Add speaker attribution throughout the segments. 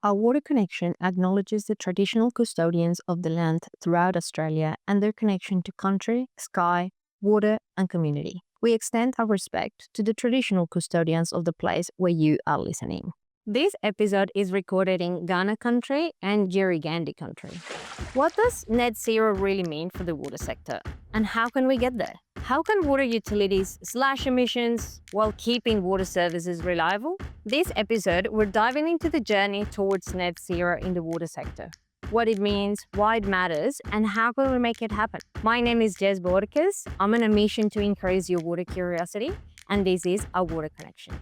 Speaker 1: Our water connection acknowledges the traditional custodians of the land throughout Australia and their connection to country, sky, water, and community. We extend our respect to the traditional custodians of the place where you are listening. This episode is recorded in Ghana country and Yirriganydji country. What does net zero really mean for the water sector? And how can we get there? How can water utilities slash emissions while keeping water services reliable? This episode, we're diving into the journey towards net zero in the water sector. What it means, why it matters, and how can we make it happen? My name is Jess Borges. I'm on a mission to increase your water curiosity, and this is our Water Connection.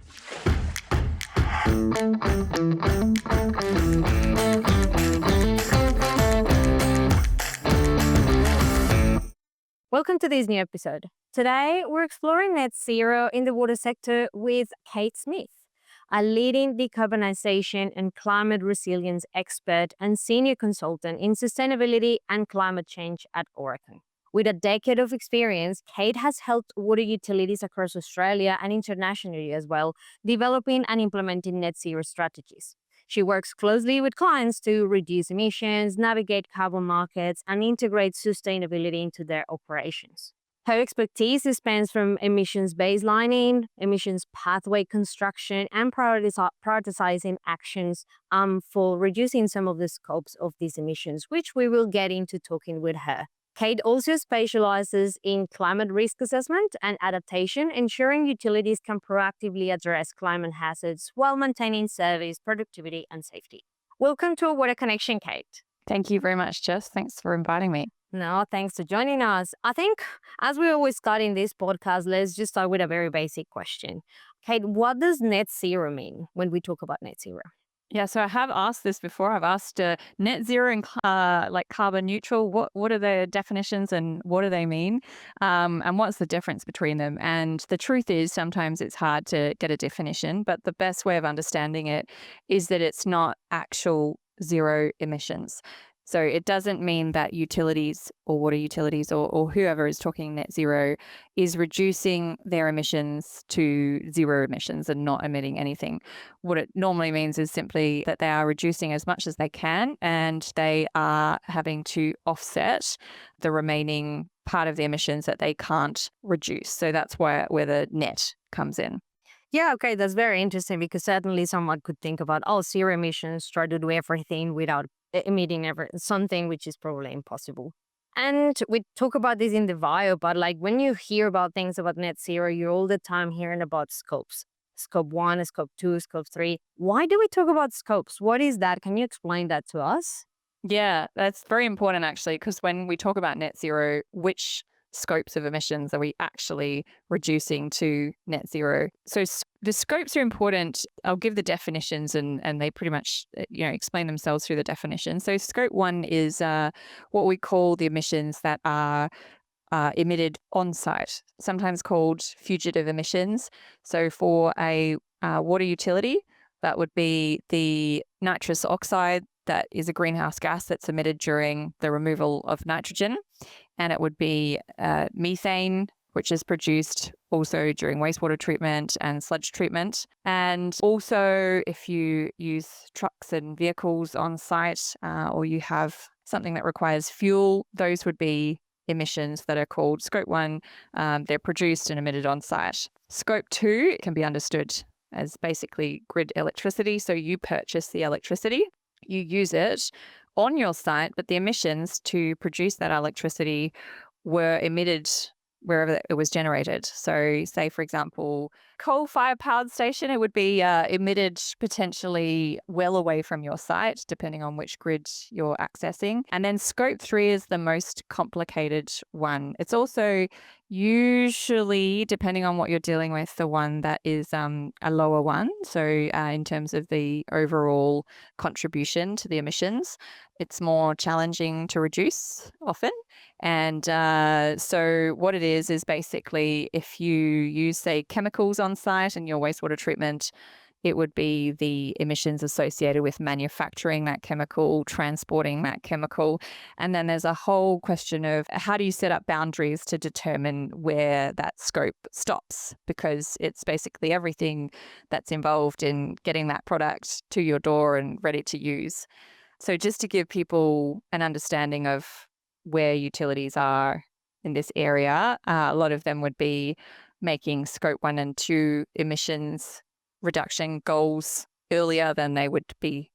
Speaker 1: Welcome to this new episode. Today, we're exploring net zero in the water sector with Kate Smith, a leading decarbonization and climate resilience expert and senior consultant in sustainability and climate change at Aurecon. With a decade of experience, Kate has helped water utilities across Australia and internationally as well, developing and implementing net zero strategies. She works closely with clients to reduce emissions, navigate carbon markets, and integrate sustainability into their operations. Her expertise spans from emissions baselining, emissions pathway construction, and prioritizing actions for reducing some of the scopes of these emissions, which we will get into talking with her. Kate also specializes in climate risk assessment and adaptation, ensuring utilities can proactively address climate hazards while maintaining service, productivity, and safety. Welcome to Water Connection, Kate.
Speaker 2: Thank you very much, Jess. Thanks for inviting me.
Speaker 1: No, thanks for joining us. I think, as we always start in this podcast, let's just start with a very basic question. Kate, what does net zero mean when we talk about net zero?
Speaker 2: Yeah, so I have asked this before. I've asked net zero and like carbon neutral. What are the definitions and what do they mean? And what's the difference between them? And the truth is sometimes it's hard to get a definition, but the best way of understanding it is that it's not actual zero emissions. So it doesn't mean that utilities or water utilities or whoever is talking net zero is reducing their emissions to zero emissions and not emitting anything. What it normally means is simply that they are reducing as much as they can and they are having to offset the remaining part of the emissions that they can't reduce. So that's where the net comes in.
Speaker 1: Yeah, okay, that's very interesting because certainly someone could think about, zero emissions, try to do everything without emitting something, which is probably impossible. And we talk about this in the bio, but like when you hear about things about net zero, you're all the time hearing about scopes. Scope 1, Scope 2, Scope 3. Why do we talk about scopes? What is that? Can you explain that to us?
Speaker 2: Yeah, that's very important actually, because when we talk about net zero, which scopes of emissions are we actually reducing to net zero? So the scopes are important. I'll give the definitions and they pretty much explain themselves through the definition. So scope 1 is what we call the emissions that are emitted on site, sometimes called fugitive emissions. So for a water utility, that would be the nitrous oxide that is a greenhouse gas that's emitted during the removal of nitrogen. And it would be methane, which is produced also during wastewater treatment and sludge treatment. And also if you use trucks and vehicles on site or you have something that requires fuel, those would be emissions that are called Scope 1. They're produced and emitted on site. Scope 2 can be understood as basically grid electricity. So you purchase the electricity, you use it on your site, but the emissions to produce that electricity were emitted wherever it was generated. So say, for example, coal-fired powered station, it would be emitted potentially well away from your site, depending on which grid you're accessing. And then Scope 3 is the most complicated one. It's also usually, depending on what you're dealing with, the one that is a lower one. So in terms of the overall contribution to the emissions, it's more challenging to reduce often. And so what it is basically if you use, say, chemicals on site and your wastewater treatment it would be the emissions associated with manufacturing that chemical, transporting that chemical. And then there's a whole question of how do you set up boundaries to determine where that scope stops? Because it's basically everything that's involved in getting that product to your door and ready to use. So just to give people an understanding of where utilities are in this area, a lot of them would be making scope 1 and 2 emissions reduction goals earlier than they would be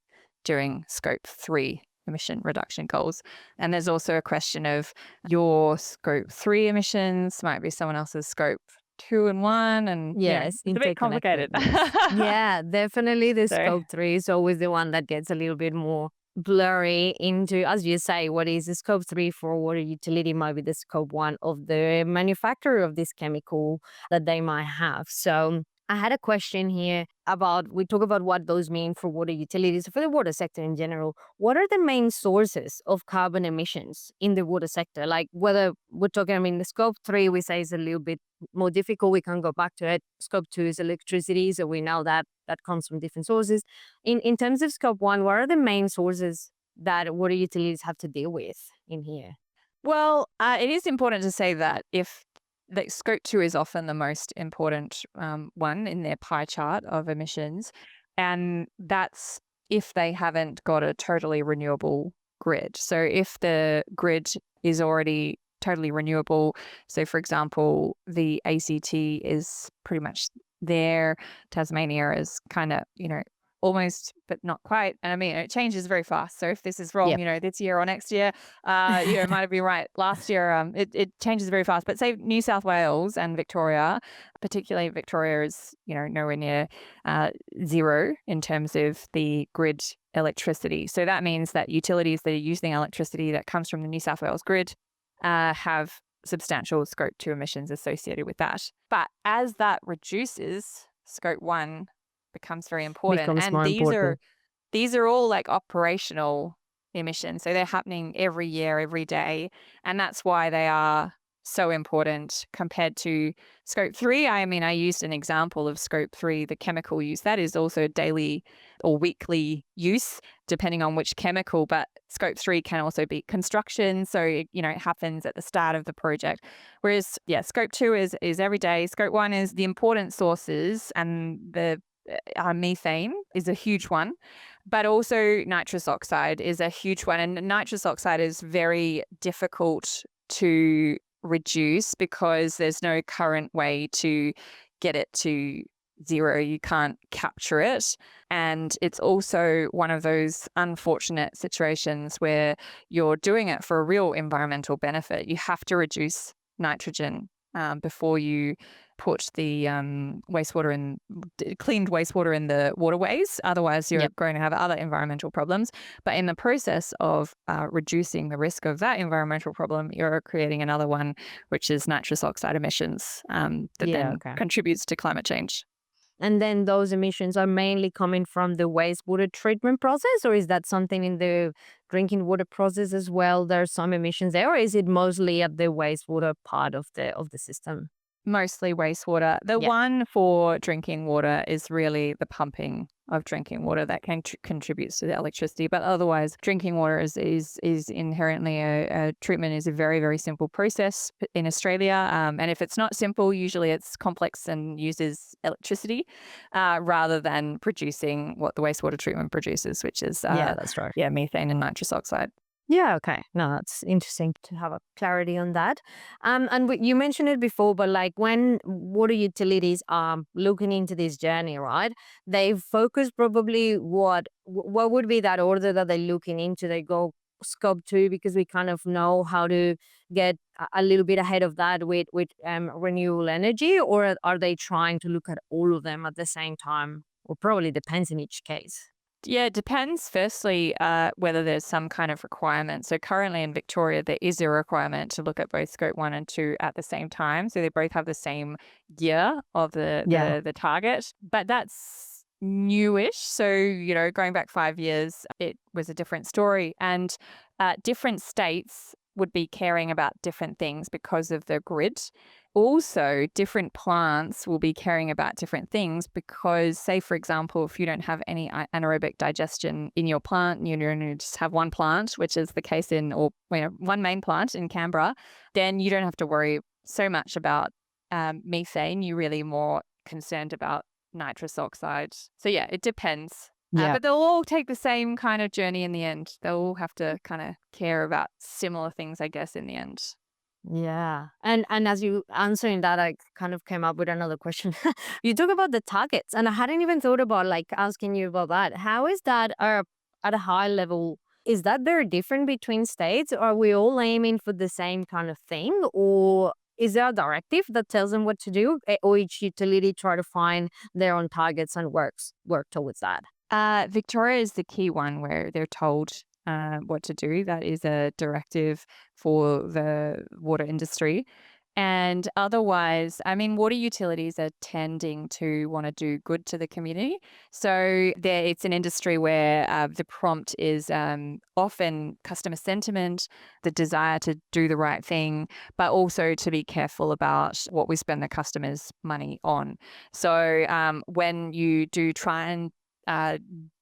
Speaker 2: during scope 3 emission reduction goals. And there's also a question of your scope 3 emissions might be someone else's scope 2 and 1, and
Speaker 1: Yes,
Speaker 2: it's a bit complicated.
Speaker 1: interconnected. Yes. Yeah, definitely the
Speaker 2: So-
Speaker 1: scope 3 is always the one that gets a little bit more blurry into, as you say, what is the scope 3 for water utility might be the scope 1 of the manufacturer of this chemical that they might have. So I had a question here about, we talk about what those mean for water utilities, for the water sector in general. What are the main sources of carbon emissions in the water sector? Like whether we're talking, I mean, the scope 3 we say is a little bit more difficult. We can go back to it. Scope 2 is electricity. So we know that that comes from different sources. In terms of scope 1, what are the main sources that water utilities have to deal with in here?
Speaker 2: Well, it is important to say that scope 2 is often the most important one in their pie chart of emissions, and that's if they haven't got a totally renewable grid. So if the grid is already totally renewable, so for example, the ACT is pretty much there, Tasmania is kind of, almost, but not quite. And I mean, it changes very fast. So if this is wrong,
Speaker 1: Yep.
Speaker 2: this year or next year, it might have been right. Last year, it changes very fast. But say New South Wales and Victoria, particularly Victoria is, nowhere near zero in terms of the grid electricity. So that means that utilities that are using electricity that comes from the New South Wales grid have substantial scope 2 emissions associated with that. But as that reduces, scope 1 becomes very important.
Speaker 1: Becomes
Speaker 2: And
Speaker 1: more important.
Speaker 2: these are all like operational emissions. So they're happening every year, every day. And that's why they are so important compared to scope 3. I mean, I used an example of scope 3, the chemical use. That is also daily or weekly use, depending on which chemical. But scope 3 can also be construction. So, it happens at the start of the project. Whereas, scope 2 is every day. Scope 1 is the important sources, and the methane is a huge one, but also nitrous oxide is a huge one. And nitrous oxide is very difficult to reduce because there's no current way to get it to zero. You can't capture it. And it's also one of those unfortunate situations where you're doing it for a real environmental benefit. You have to reduce nitrogen before you put the cleaned wastewater in the waterways. Otherwise, you're going to have other environmental problems. But in the process of reducing the risk of that environmental problem, you're creating another one, which is nitrous oxide emissions that contributes to climate change.
Speaker 1: And then those emissions are mainly coming from the wastewater treatment process, or is that something in the drinking water process as well? There's some emissions there, or is it mostly at the wastewater part of the system?
Speaker 2: Mostly wastewater. The one for drinking water is really the pumping of drinking water that contributes to the electricity. But otherwise, drinking water is inherently a treatment is a very, very simple process in Australia. And if it's not simple, usually it's complex and uses electricity rather than producing what the wastewater treatment produces, which is
Speaker 1: that's right.
Speaker 2: Methane and nitrous oxide.
Speaker 1: Yeah, okay. No, that's interesting to have a clarity on that. And you mentioned it before, but like when water utilities are looking into this journey, right? They focus probably what would be that order that they're looking into? They go scope 2 because we kind of know how to get a little bit ahead of that with renewable energy, or are they trying to look at all of them at the same time? Or probably depends in each case.
Speaker 2: Yeah, it depends, firstly, whether there's some kind of requirement. So currently in Victoria, there is a requirement to look at both scope 1 and 2 at the same time. So they both have the same year of the target. But that's newish. So, going back 5 years, it was a different story. And different states would be caring about different things because of the grid. also different plants will be caring about different things because, say, for example, if you don't have any anaerobic digestion in your plant, you only just have one plant, which is the case in, or one main plant in Canberra, then you don't have to worry so much about methane. You're really more concerned about nitrous oxide. So yeah, it depends.
Speaker 1: Yeah.
Speaker 2: But they'll all take the same kind of journey in the end. They'll all have to kind of care about similar things, I guess, in the end.
Speaker 1: Yeah. And as you answering that, I kind of came up with another question. You talk about the targets, and I hadn't even thought about like asking you about that. How is that at a high level? Is that very different between states? Are we all aiming for the same kind of thing? Or is there a directive that tells them what to do? Or each utility try to find their own targets and work towards that?
Speaker 2: Victoria is the key one where they're told what to do. That is a directive for the water industry. And otherwise, I mean, water utilities are tending to want to do good to the community. So it's an industry where the prompt is often customer sentiment, the desire to do the right thing, but also to be careful about what we spend the customers' money on. So when you do try and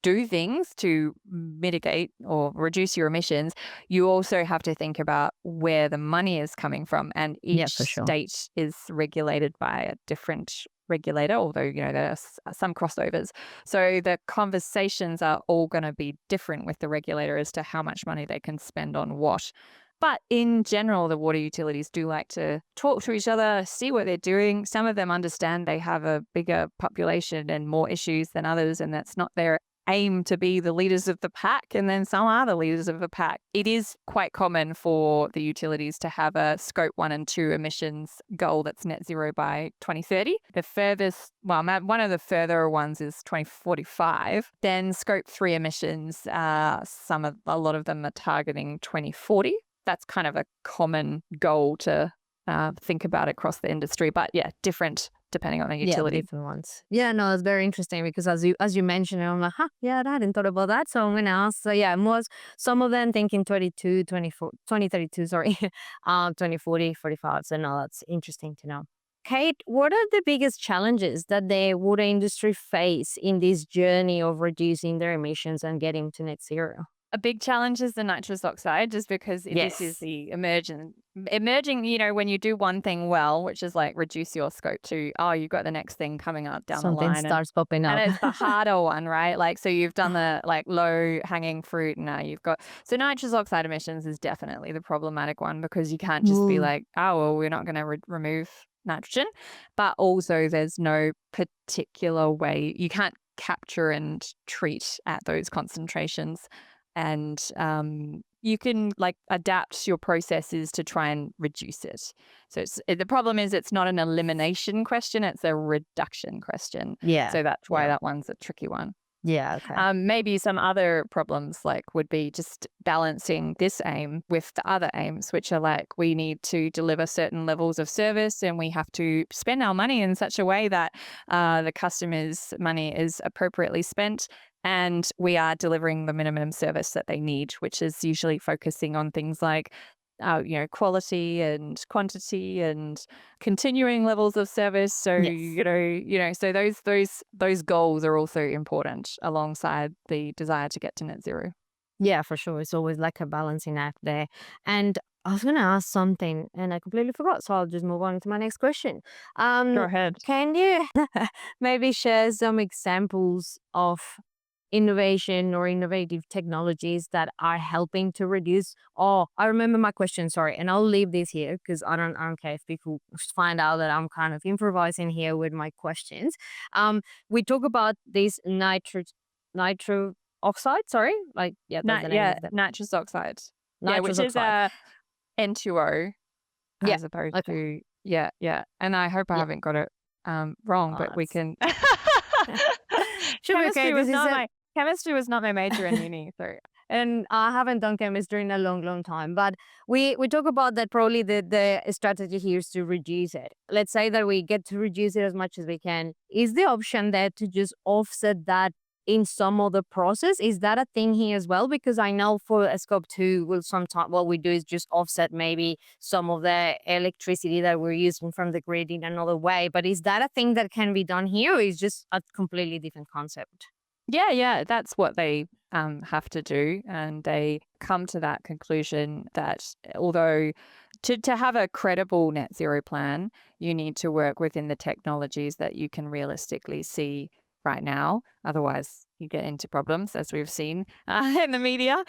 Speaker 2: do things to mitigate or reduce your emissions, you also have to think about where the money is coming from. And
Speaker 1: Yeah,
Speaker 2: each
Speaker 1: for sure.
Speaker 2: state is regulated by a different regulator, although, there are some crossovers. So the conversations are all going to be different with the regulator as to how much money they can spend on what. But in general, the water utilities do like to talk to each other, see what they're doing. Some of them understand they have a bigger population and more issues than others, and that's not their aim to be the leaders of the pack, and then some are the leaders of the pack. It is quite common for the utilities to have a scope 1 and 2 emissions goal that's net zero by 2030. The furthest, one of the further ones is 2045. Then scope 3 emissions, a lot of them are targeting 2040. That's kind of a common goal to think about across the industry, but yeah, different depending on the utility.
Speaker 1: Yeah, different ones. Yeah, no, it's very interesting because as you mentioned, I'm like, yeah, I hadn't thought about that. So I'm gonna ask. So yeah, some of them thinking 22, 24, 2032, sorry, 2040, 45. So no, that's interesting to know. Kate, what are the biggest challenges that the water industry face in this journey of reducing their emissions and getting to net zero?
Speaker 2: A big challenge is the nitrous oxide, just because this is
Speaker 1: Yes.
Speaker 2: the emerging, when you do one thing well, which is like reduce your scope 2, you've got the next thing coming up down the
Speaker 1: Something
Speaker 2: line.
Speaker 1: starts popping
Speaker 2: And
Speaker 1: up.
Speaker 2: it's the harder one, right? Like, so you've done the like low hanging fruit. And now you've got, so nitrous oxide emissions is definitely the problematic one, because you can't just be
Speaker 1: Ooh.
Speaker 2: like, well, we're not going to remove nitrogen. But also there's no particular way, you can't capture and treat at those concentrations. And you can like adapt your processes to try and reduce it. So the problem is it's not an elimination question, it's a reduction question.
Speaker 1: Yeah.
Speaker 2: So that's why
Speaker 1: Yeah.
Speaker 2: that one's a tricky one.
Speaker 1: Yeah. Okay.
Speaker 2: Maybe some other problems would be just balancing this aim with the other aims, which are like, we need to deliver certain levels of service and we have to spend our money in such a way that the customer's money is appropriately spent, and we are delivering the minimum service that they need, which is usually focusing on things like quality and quantity and continuing levels of service. So
Speaker 1: Yes.
Speaker 2: so those goals are also important alongside the desire to get to net zero.
Speaker 1: Yeah, for sure. It's always like a balancing act there. And I was going to ask something and I completely forgot. So I'll just move on to my next question.
Speaker 2: Go
Speaker 1: Um,
Speaker 2: ahead.
Speaker 1: can you maybe share some examples of innovation or innovative technologies that are helping to reduce? Oh, I remember my question. Sorry. And I'll leave this here because I don't care if people find out that I'm kind of improvising here with my questions. We talk about this nitro oxide, sorry? Like, yeah, that's the name of the
Speaker 2: Nitrous oxide. Yeah,
Speaker 1: nitrous
Speaker 2: which is
Speaker 1: oxide.
Speaker 2: N2O
Speaker 1: Yeah.
Speaker 2: as opposed
Speaker 1: Okay.
Speaker 2: to yeah. And I hope I
Speaker 1: Yeah.
Speaker 2: haven't got it wrong, but we
Speaker 1: It's
Speaker 2: can.
Speaker 1: should be okay.
Speaker 2: Chemistry was not my major in uni, so
Speaker 1: And I haven't done chemistry in a long, long time. But we talk about that probably the strategy here is to reduce it. Let's say that we get to reduce it as much as we can. Is the option there to just offset that in some other process. Is that a thing here as well? Because I know for a scope 2, we'll sometimes what we do is just offset maybe some of the electricity that we're using from the grid in another way. But is that a thing that can be done here, or is just a completely different concept?
Speaker 2: Yeah, that's what they have to do. And they come to that conclusion that although to have a credible net zero plan, you need to work within the technologies that you can realistically see right now. Otherwise, you get into problems, as we've seen in the media,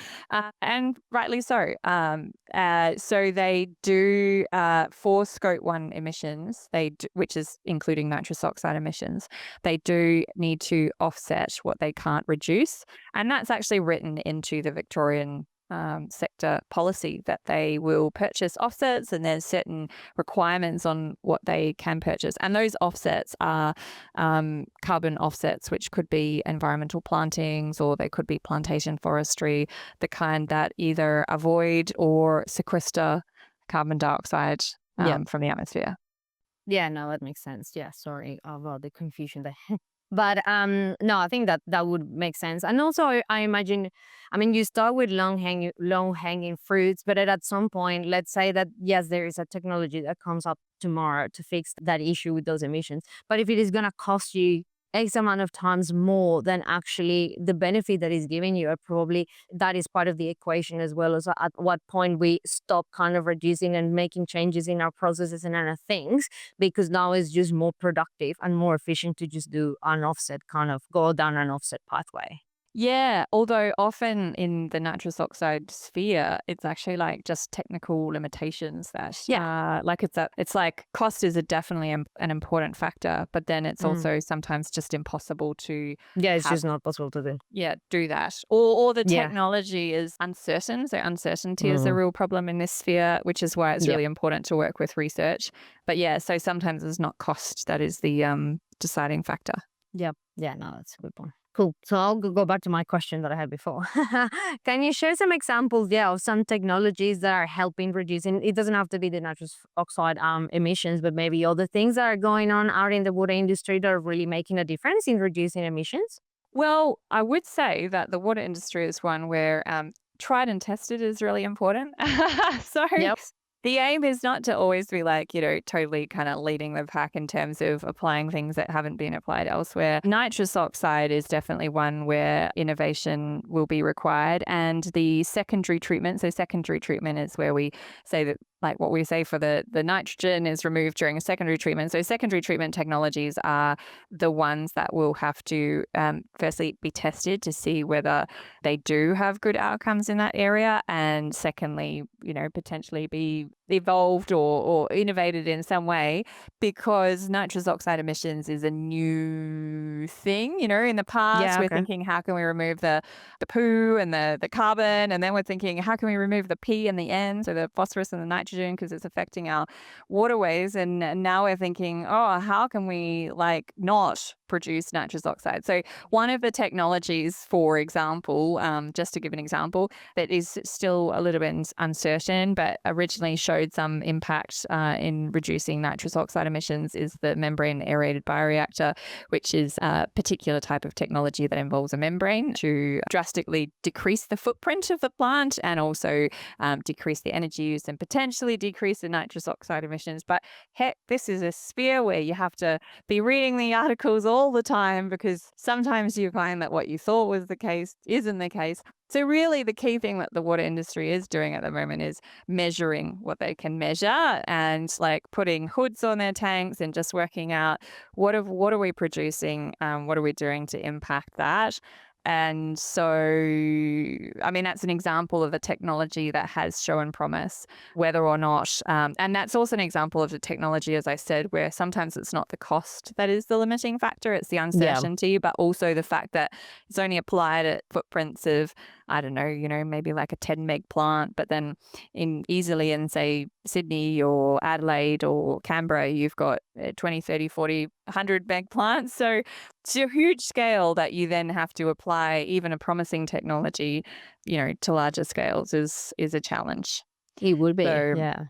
Speaker 2: and rightly so. So they do for scope 1 emissions, which is including nitrous oxide emissions, they do need to offset what they can't reduce. And that's actually written into the Victorian sector policy that they will purchase offsets, and there's certain requirements on what they can purchase. And those offsets are carbon offsets, which could be environmental plantings, or they could be plantation forestry, the kind that either avoid or sequester carbon dioxide
Speaker 1: Yeah.
Speaker 2: from the atmosphere.
Speaker 1: Yeah, no, that makes sense. Yeah, sorry about the confusion there. But no, I think that would make sense. And also, I imagine, I mean, you start with low hanging fruits, but at some point, let's say that yes, there is a technology that comes up tomorrow to fix that issue with those emissions. But if it is going to cost you X amount of times more than actually the benefit that is giving you, probably that is part of the equation as well, as at what point we stop kind of reducing and making changes in our processes and other things, because now it's just more productive and more efficient to just do an offset, kind of go down an offset pathway.
Speaker 2: Yeah, although often in the nitrous oxide sphere, it's actually like just technical limitations that,
Speaker 1: Yeah.
Speaker 2: like it's like cost is definitely an important factor, but then it's
Speaker 1: Mm.
Speaker 2: also sometimes just impossible to
Speaker 1: Yeah, it's
Speaker 2: have,
Speaker 1: just not possible to do.
Speaker 2: do that. Or the
Speaker 1: Yeah.
Speaker 2: technology is uncertain. So uncertainty is a
Speaker 1: Mm.
Speaker 2: real problem in this sphere, which is why it's
Speaker 1: Yeah.
Speaker 2: really important to work with research. But yeah, so sometimes it's not cost that is the deciding factor.
Speaker 1: Yep. Yeah, no, that's a good point. Cool. So I'll go back to my question that I had before. Can you share some examples, yeah, of some technologies that are helping reducing? It doesn't have to be the nitrous oxide emissions, but maybe other things that are going on out in the water industry that are really making a difference in reducing emissions.
Speaker 2: Well, I would say that the water industry is one where tried and tested is really important. So
Speaker 1: Yep.
Speaker 2: the aim is not to always be like, totally kind of leading the pack in terms of applying things that haven't been applied elsewhere. Nitrous oxide is definitely one where innovation will be required. And the secondary treatment, so secondary treatment is where we say that, like what we say for the nitrogen is removed during a secondary treatment. So secondary treatment technologies are the ones that will have to firstly be tested to see whether they do have good outcomes in that area, and secondly, potentially be evolved or innovated in some way, because nitrous oxide emissions is a new thing. In the past,
Speaker 1: Yeah.
Speaker 2: we're
Speaker 1: Okay.
Speaker 2: thinking, how can we remove the poo and the carbon? And then we're thinking, how can we remove the P and the N, so the phosphorus and the nitrogen, because it's affecting our waterways. And now we're thinking, oh, how can we not produce nitrous oxide? So one of the technologies, for example, just to give an example, that is still a little bit uncertain, but originally showed some impact in reducing nitrous oxide emissions, is the membrane aerated bioreactor, which is a particular type of technology that involves a membrane to drastically decrease the footprint of the plant, and also decrease the energy use and potentially decrease the nitrous oxide emissions. But heck, this is a sphere where you have to be reading the articles all the time, because sometimes you find that what you thought was the case isn't the case. So really the key thing that the water industry is doing at the moment is measuring what they can measure, and putting hoods on their tanks and just working out what are we producing, what are we doing to impact that. And so, I mean, that's an example of a technology that has shown promise, whether or not, and that's also an example of the technology, as I said, where sometimes it's not the cost that is the limiting factor, it's the
Speaker 1: Yeah.
Speaker 2: uncertainty, but also the fact that it's only applied at footprints of, I don't know, maybe like a 10 meg plant, but then easily in, say, Sydney or Adelaide or Canberra, you've got 20, 30, 40, 100 meg plants. So it's a huge scale that you then have to apply even a promising technology, to larger scales is a challenge.
Speaker 1: It would be.
Speaker 2: So
Speaker 1: Yeah.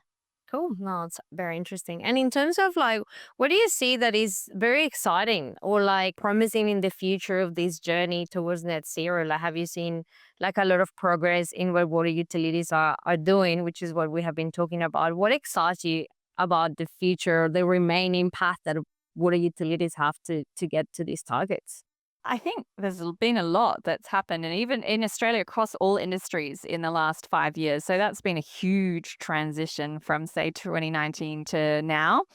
Speaker 1: Cool. No, it's very interesting. And in terms of like, what do you see that is very exciting or like promising in the future of this journey towards net zero? Like, have you seen like a lot of progress in what water utilities are doing, which is what we have been talking about? What excites you about the future, the remaining path that water utilities have to get to these targets?
Speaker 2: I think there's been a lot that's happened, and even in Australia, across all industries in the last 5 years. So that's been a huge transition from, say, 2019 to now.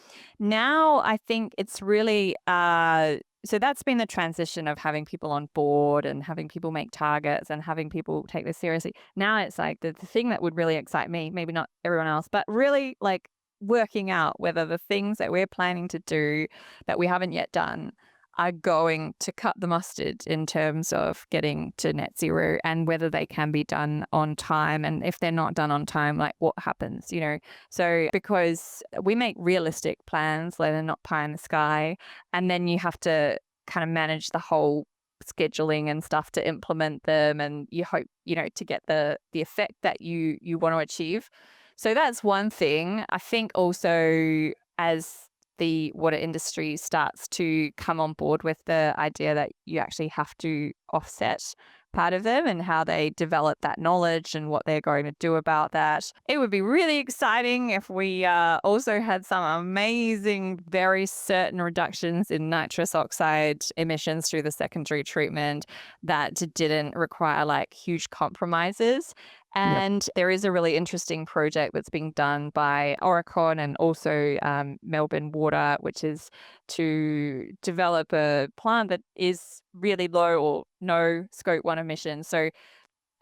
Speaker 2: Now, I think it's really so that's been the transition of having people on board and having people make targets and having people take this seriously. Now it's like the thing that would really excite me, maybe not everyone else, but really like working out whether the things that we're planning to do that we haven't yet done are going to cut the mustard in terms of getting to net zero, and whether they can be done on time. And if they're not done on time, like what happens, you know? So because we make realistic plans, like they're not pie in the sky, and then you have to kind of manage the whole scheduling and stuff to implement them, and you hope, you know, to get the effect that you want to achieve. So that's one thing. I think also as the water industry starts to come on board with the idea that you actually have to offset part of them and how they develop that knowledge and what they're going to do about that. It would be really exciting if we also had some amazing, very certain reductions in nitrous oxide emissions through the secondary treatment that didn't require like huge compromises.
Speaker 1: Yep.
Speaker 2: And there is a really interesting project that's being done by Aurecon and also Melbourne Water, which is to develop a plant that is really low or no scope one emissions. So,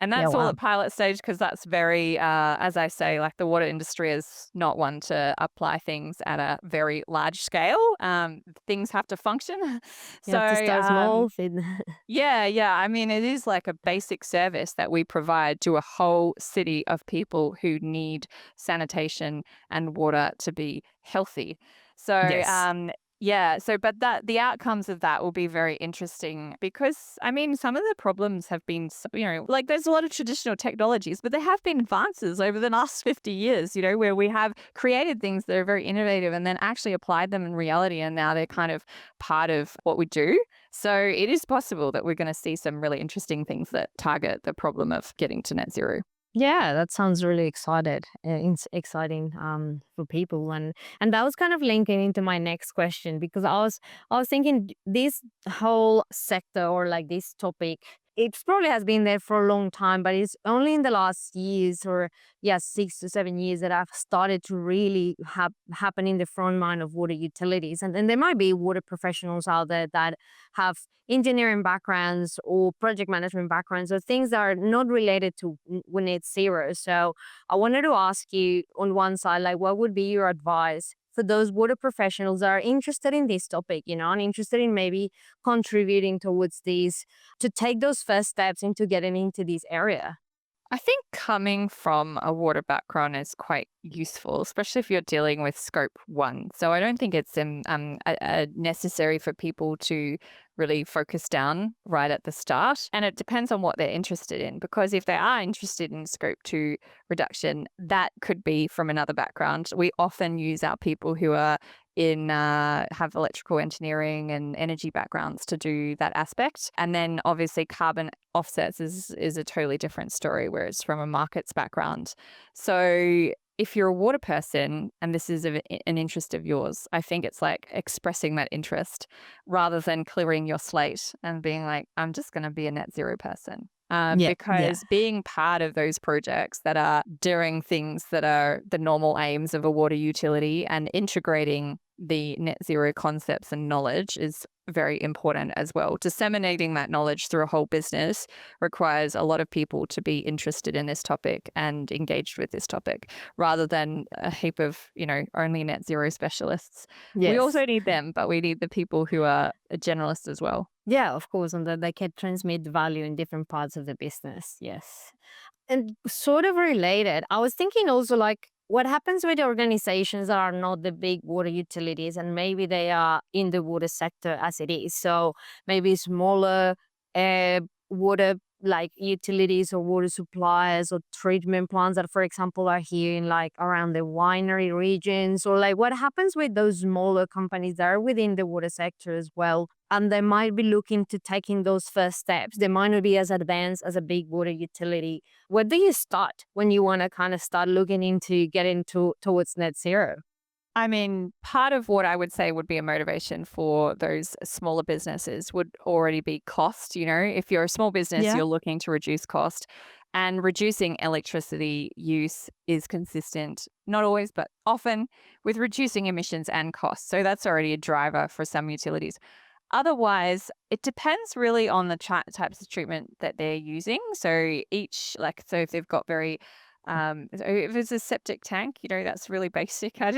Speaker 2: and
Speaker 1: Yeah.
Speaker 2: that's all
Speaker 1: Wow.
Speaker 2: at pilot stage because that's very, as I say, like the water industry is not one to apply things at a very large scale. Things have to function.
Speaker 1: You
Speaker 2: So,
Speaker 1: have to start small.
Speaker 2: yeah, yeah. I mean, it is like a basic service that we provide to a whole city of people who need sanitation and water to be healthy. So,
Speaker 1: Yes.
Speaker 2: yeah, so but that the outcomes of that will be very interesting because I mean, some of the problems have been, you know, like there's a lot of traditional technologies, but there have been advances over the last 50 years, you know, where we have created things that are very innovative and then actually applied them in reality, and now they're kind of part of what we do. So it is possible that we're going to see some really interesting things that target the problem of getting to net zero.
Speaker 1: Yeah, that sounds really exciting for people, and that was kind of linking into my next question because I was thinking this whole sector or like this topic, it probably has been there for a long time, but it's only in the last years or yeah 6 to 7 years that I've started to really happen in the front line of water utilities, and then there might be water professionals out there that have engineering backgrounds or project management backgrounds or things that are not related to when it's zero. So I wanted to ask you on one side, like, what would be your advice for those water professionals that are interested in this topic, and interested in maybe contributing towards these to take those first steps into getting into this area?
Speaker 2: I think coming from a water background is quite useful, especially if you're dealing with scope one. So I don't think it's necessary for people to really focus down right at the start. And it depends on what they're interested in, because if they are interested in scope two reduction, that could be from another background. We often use our people who are in have electrical engineering and energy backgrounds to do that aspect. And then obviously carbon offsets is a totally different story where it's from a markets background. So if you're a water person and this is an interest of yours, I think it's like expressing that interest rather than clearing your slate and being like, I'm just going to be a net zero person.
Speaker 1: Yeah, yeah.
Speaker 2: Because being part of those projects that are doing things that are the normal aims of a water utility and integrating the net zero concepts and knowledge is very important as well. Disseminating that knowledge through a whole business requires a lot of people to be interested in this topic and engaged with this topic rather than a heap of, only net zero specialists. We
Speaker 1: Yes.
Speaker 2: also need them, but we need the people who are generalists as well.
Speaker 1: Yeah, of course, and that they can transmit value in different parts of the business. Yes. And sort of related, I was thinking also like what happens with organizations that are not the big water utilities and maybe they are in the water sector as it is. So maybe smaller water like utilities or water suppliers or treatment plants that, for example, are here in like around the winery regions? Or like what happens with those smaller companies that are within the water sector as well? And they might be looking to taking those first steps. They might not be as advanced as a big water utility. Where do you start when you want to kind of start looking into getting towards net zero?
Speaker 2: I mean, part of what I would say would be a motivation for those smaller businesses would already be cost. If you're a small business,
Speaker 1: Yeah.
Speaker 2: you're looking to reduce cost, and reducing electricity use is consistent, not always, but often, with reducing emissions and costs. So that's already a driver for some utilities. Otherwise, it depends really on the types of treatment that they're using. So so if they've got so if it's a septic tank, that's really basic. There's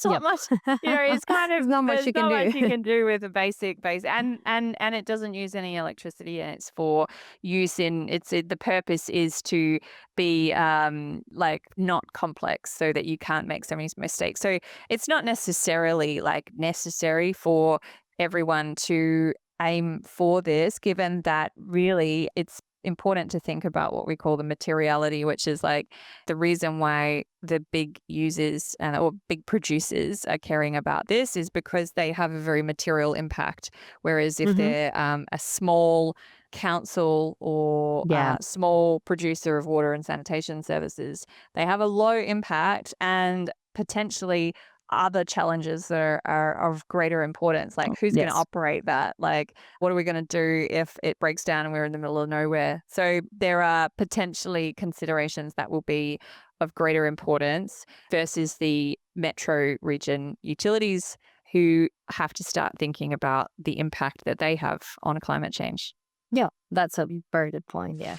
Speaker 2: not
Speaker 1: Yep.
Speaker 2: much, it's kind
Speaker 1: There's
Speaker 2: of,
Speaker 1: not much
Speaker 2: there's
Speaker 1: you can
Speaker 2: not much you
Speaker 1: do.
Speaker 2: can do with a base, and it doesn't use any electricity, and it's for use the purpose is to be like not complex so that you can't make so many mistakes. So it's not necessarily like necessary for everyone to aim for this, given that really it's important to think about what we call the materiality, which is like the reason why the big users or big producers are caring about this is because they have a very material impact. Whereas if
Speaker 1: Hmm.
Speaker 2: they're a small council or
Speaker 1: Yeah.
Speaker 2: small producer of water and sanitation services, they have a low impact and potentially other challenges that are of greater importance, like who's going to
Speaker 1: Yes.
Speaker 2: operate that? Like, what are we going to do if it breaks down and we're in the middle of nowhere? So there are potentially considerations that will be of greater importance versus the metro region utilities who have to start thinking about the impact that they have on climate change.
Speaker 1: Yeah, that's a very good point. Yeah.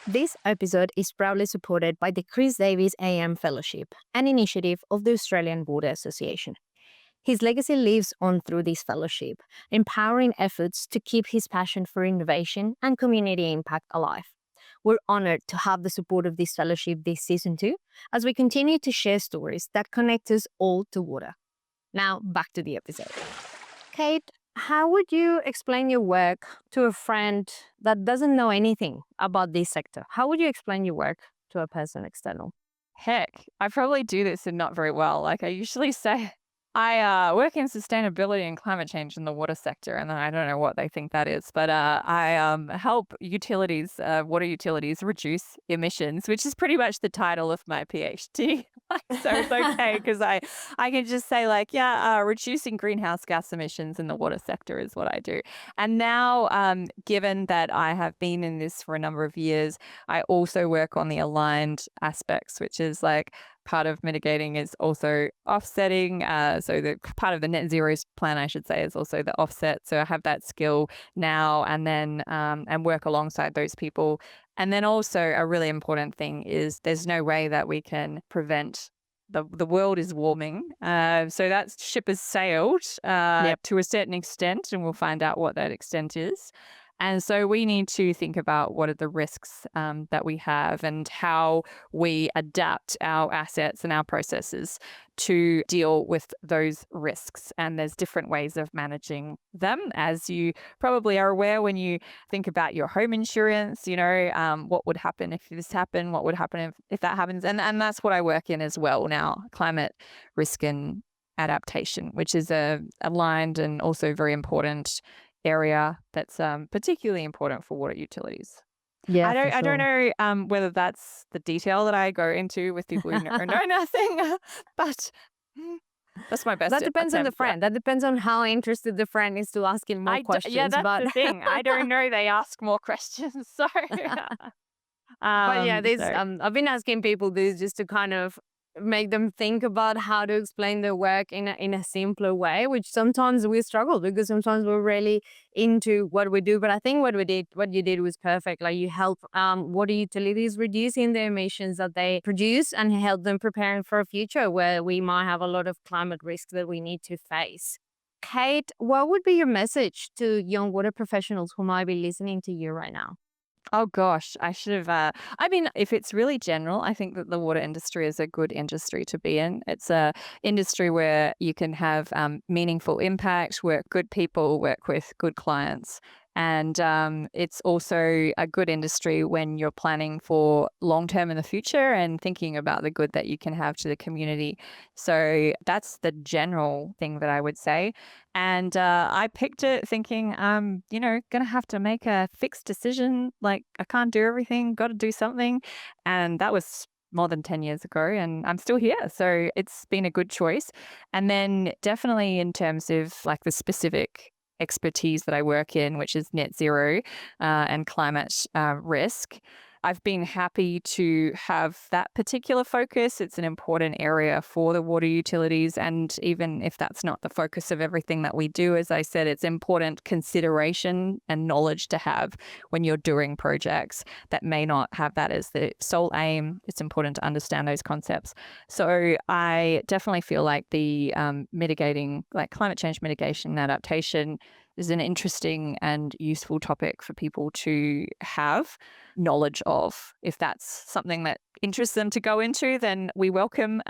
Speaker 1: This episode is proudly supported by the Chris Davis AM Fellowship, an initiative of the Australian Water Association. His legacy lives on through this fellowship, empowering efforts to keep his passion for innovation and community impact alive. We're honored to have the support of this fellowship this season too, as we continue to share stories that connect us all to water. Now, back to the episode. Kate, how would you explain your work to a friend that doesn't know anything about this sector? How would you explain your work to a person external?
Speaker 2: Heck, I probably do this and not very well. Like I usually say, I work in sustainability and climate change in the water sector, and I don't know what they think that is, but I help water utilities, reduce emissions, which is pretty much the title of my PhD. So it's okay because I can just say like, yeah, reducing greenhouse gas emissions in the water sector is what I do. And now, given that I have been in this for a number of years, I also work on the aligned aspects, which is like part of mitigating is also offsetting. So the part of the net zero plan, I should say, is also the offset. So I have that skill now, and then and work alongside those people. And then also a really important thing is there's no way that we can prevent the world is warming. So that ship has sailed
Speaker 1: Yep.
Speaker 2: to a certain extent, and we'll find out what that extent is. And so we need to think about what are the risks that we have and how we adapt our assets and our processes to deal with those risks. And there's different ways of managing them. As you probably are aware, when you think about your home insurance, what would happen if this happened? What would happen if that happens? And that's what I work in as well now, climate risk and adaptation, which is a aligned and also very important area that's particularly important for water utilities.
Speaker 1: Yeah,
Speaker 2: I
Speaker 1: for
Speaker 2: don't I don't
Speaker 1: sure.
Speaker 2: know whether that's the detail that I go into with people who know nothing, but that's my best
Speaker 1: That depends on the
Speaker 2: attempt. Yeah.
Speaker 1: friend. That depends on how interested the friend is to asking more
Speaker 2: Yeah,
Speaker 1: questions.
Speaker 2: that's
Speaker 1: But
Speaker 2: the thing. I don't know. They ask more questions, so
Speaker 1: but yeah, this
Speaker 2: so
Speaker 1: I've been asking people this just to kind of make them think about how to explain their work in a simpler way, which sometimes we struggle because sometimes we're really into what we do. But I think what you did was perfect. Like you help water utilities reducing the emissions that they produce and help them preparing for a future where we might have a lot of climate risks that we need to face. Kate, what would be your message to young water professionals who might be listening to you right now?
Speaker 2: Oh gosh, I should have. I mean, if it's really general, I think that the water industry is a good industry to be in. It's a industry where you can have meaningful impact, work good people, work with good clients, And it's also a good industry when you're planning for long term in the future and thinking about the good that you can have to the community. So that's the general thing that I would say. And I picked it thinking, going to have to make a fixed decision. Like, I can't do everything, got to do something. And that was more than 10 years ago, and I'm still here. So it's been a good choice. And then definitely in terms of like the specific expertise that I work in, which is net zero and climate risk, I've been happy to have that particular focus. It's an important area for the water utilities. And even if that's not the focus of everything that we do, as I said, it's important consideration and knowledge to have when you're doing projects that may not have that as the sole aim. It's important to understand those concepts. So I definitely feel like the mitigating, like climate change mitigation and adaptation, is an interesting and useful topic for people to have knowledge of. If that's something that interests them to go into, then we welcome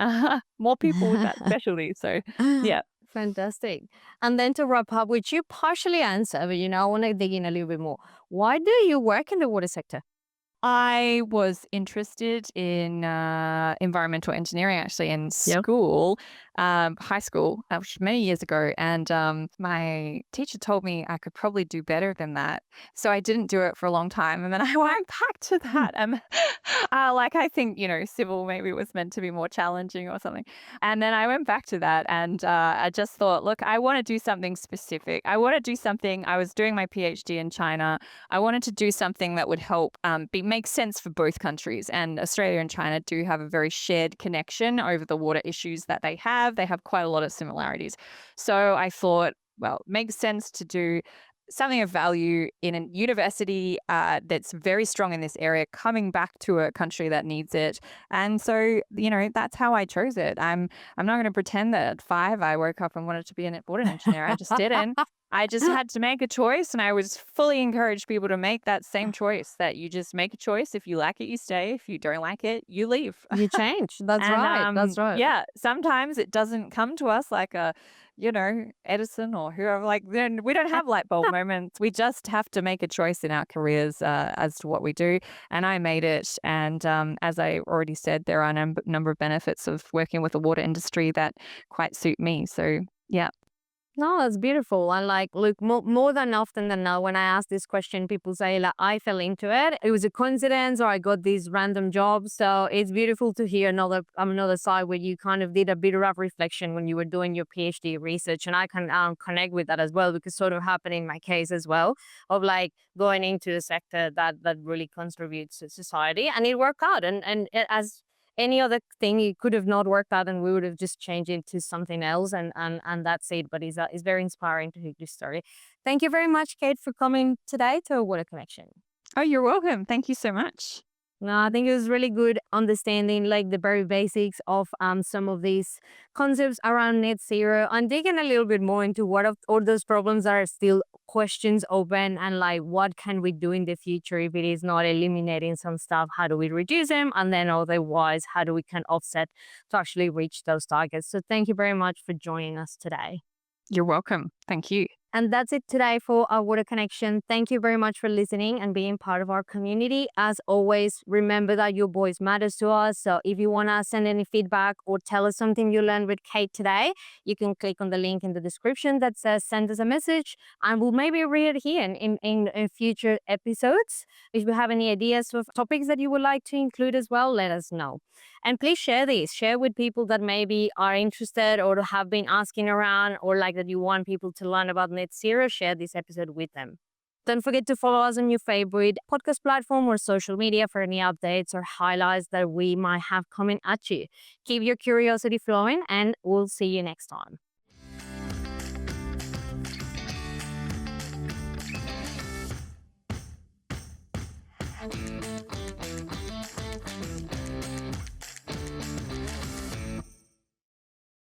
Speaker 2: more people with that specialty. So, yeah.
Speaker 1: Fantastic. And then to wrap up, which you partially answer, but I want to dig in a little bit more. Why do you work in the water sector?
Speaker 2: I was interested in environmental engineering actually in
Speaker 1: Yep.
Speaker 2: school, high school, which was many years ago. And my teacher told me I could probably do better than that. So I didn't do it for a long time. And then I went back to that. I think, civil maybe was meant to be more challenging or something. And then I went back to that and I just thought, look, I want to do something specific. I want to do something. I was doing my PhD in China. I wanted to do something that would help make sense for both countries. And Australia and China do have a very shared connection over the water issues that they have. They have quite a lot of similarities. So I thought, well, it makes sense to do something of value in a university that's very strong in this area, coming back to a country that needs it. And so, that's how I chose it. I'm not going to pretend that at 5 I woke up and wanted to be an water engineer. I just didn't. I just had to make a choice, and I was fully encourage people to make that same choice, that you just make a choice. If you like it, you stay. If you don't like it, you leave.
Speaker 1: You change. That's
Speaker 2: And
Speaker 1: right. That's right.
Speaker 2: yeah, sometimes it doesn't come to us like a, Edison or whoever. Like, then we don't have light bulb moments. We just have to make a choice in our careers as to what we do. And I made it. And as I already said, there are a number of benefits of working with the water industry that quite suit me. So yeah.
Speaker 1: No, that's beautiful. And look, more than often than not, when I ask this question, people say, like, I fell into it. It was a coincidence, or I got these random jobs. So it's beautiful to hear another side where you kind of did a bit of reflection when you were doing your PhD research. And I can connect with that as well, because sort of happened in my case as well, of like going into a sector that really contributes to society. And it worked out. As any other thing, it could have not worked out and we would have just changed it to something else, and that's it. But it's very inspiring to hear this story. Thank you very much, Kate, for coming today to Water Connection.
Speaker 2: Oh, you're welcome. Thank you so much.
Speaker 1: No, I think it was really good understanding like the very basics of some of these concepts around net zero, and digging a little bit more into what of all those problems are still questions open, and like what can we do in the future if it is not eliminating some stuff, how do we reduce them, and then otherwise how do we can offset to actually reach those targets. So thank you very much for joining us today.
Speaker 2: You're welcome. Thank you.
Speaker 1: And that's it today for our Water Connection. Thank you very much for listening and being part of our community. As always, remember that your voice matters to us. So if you want to send any feedback or tell us something you learned with Kate today, you can click on the link in the description that says send us a message, and we'll maybe read it here in future episodes. If you have any ideas of topics that you would like to include as well, let us know. And please share with people that maybe are interested or have been asking around, or like that you want people to learn about net zero. Share this episode with them. Don't forget to follow us on your favorite podcast platform or social media for any updates or highlights that we might have coming at you. Keep your curiosity flowing, and we'll see you next time.